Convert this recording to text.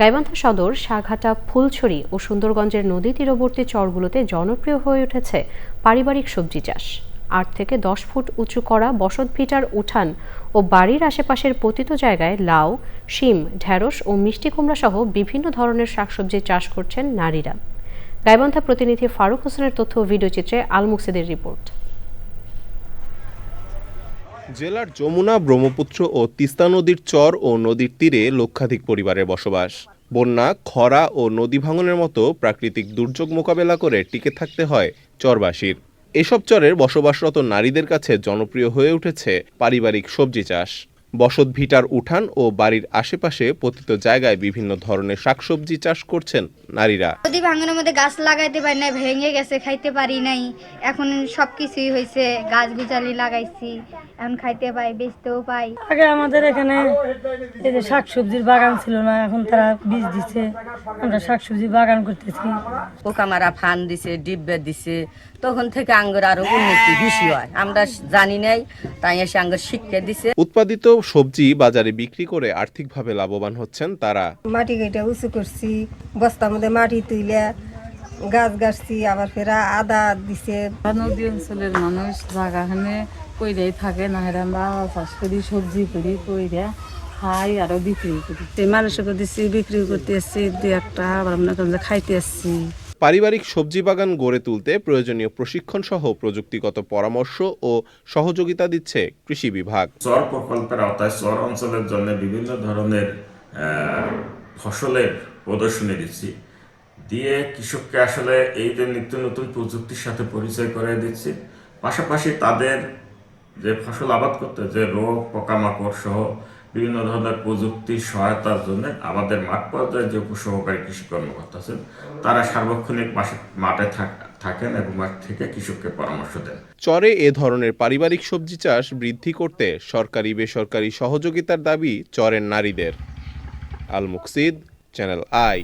গাইবান্ধা সদর, সাঘাটা, ফুলছড়ি ও সুন্দরগঞ্জের নদী তীরবর্তী চরগুলোতে জনপ্রিয় হয়ে উঠেছে পারিবারিক সবজি চাষ। ৮ থেকে ১০ ফুট উঁচু করা বসতভিটার উঠান ও বাড়ির আশেপাশের পতিত জায়গায় লাউ, শিম, ঢেঁড়স ও মিষ্টি কুমড়া সহ বিভিন্ন ধরনের শাকসবজি চাষ করছেন নারীরা। গাইবান্ধা প্রতিনিধি ফারুক হোসেনের তথ্য ও ভিডিওচিত্রে আল মুকসিদের রিপোর্ট। জেলার যমুনা, ব্রহ্মপুত্র ও তিস্তা নদীর চর ও নদীর তীরে লক্ষাধিক পরিবারের বসবাস। বন্যা, খরা ও নদী ভাঙনের মতো প্রাকৃতিক দুর্যোগ মোকাবেলা করে টিকে থাকতে হয় চরবাসীর। এসব চরের বসবাসরত নারীদের কাছে জনপ্রিয় হয়ে উঠেছে পারিবারিক সবজি চাষ। বসতভিটার উঠান ও বাড়ির আশেপাশে পতিত জায়গায় বিভিন্ন ধরনের শাকসবজি চাষ করছেন নারীরা। নদী ভাঙনের মধ্যে গাছ লাগাইতে পারি নাই, ভেঙে গেছে, খাইতে পারি নাই। এখন সবকিছুই হয়েছে, গাছ গুজালি লাগাইছি, এখন খাইতে পাই, বেচতেও পাই। আগে আমাদের এখানে এই যে শাকসবজির বাগান ছিল না, এখন তারা বীজ দিচ্ছে, আমরা শাকসবজি বাগান করতেছি। পোকামারা ফান দিছে, ডিব্বে দিছে, তখন থেকে আঙ্গুর আরো উন্নতি বেশি হয়। আমরা জানি নাই, তাই এসে আঙ্গুর শিক্ষা দিছে। উৎপাদিত সবজি বাজারে বিক্রি করে আর্থিকভাবে লাভবান হচ্ছেন তারা। মাটি কেটে উঁচু করছি, বস্তার মধ্যে মাটি তুলে গাছ গাছছি, আবার ফেরা আদা দিছে। নদী অঞ্চলের মানুষ জায়গাখানে কইরাই থাকে না, আমরা চাষ করি, সবজি করি, কইরা খাই আরো বিক্রি করি। মানুষকে দিচ্ছি, বিক্রি করতে আসছি, দু একটা আবার আমরা খাইতে আসছি। পারিবারিক সবজি বাগান গড়ে তুলতে প্রয়োজনীয় প্রশিক্ষণ সহ প্রযুক্তিগত পরামর্শ ও সহযোগিতা দিচ্ছে কৃষি বিভাগ। চর প্রকল্পের আওতায় চর অঞ্চলের জন্য বিভিন্ন ধরনের ফসলের প্রদর্শনী দিচ্ছি, দিয়ে কৃষককে আসলে এই যে নিত্য নতুন প্রযুক্তির সাথে পরিচয় করে দিচ্ছি। পাশাপাশি তাদের যে ফসল আবাদ করতে যে রোগ পোকামাকড় সহ বিভিন্ন ধরনের প্রযুক্তির সহায়তার জন্য আমাদের মাঠ পর্যায়ে যে উপসহকারী কৃষি কর্মকর্তা আছেন তারা সার্বক্ষণিক মাঠে থাকেন এবং মাঠ থেকে কৃষককে পরামর্শ দেন। চরে এ ধরনের পারিবারিক সবজি চাষ বৃদ্ধি করতে সরকারি বেসরকারি সহযোগিতার দাবি চরের নারীদের। আল মুকসিদ, চ্যানেল আই।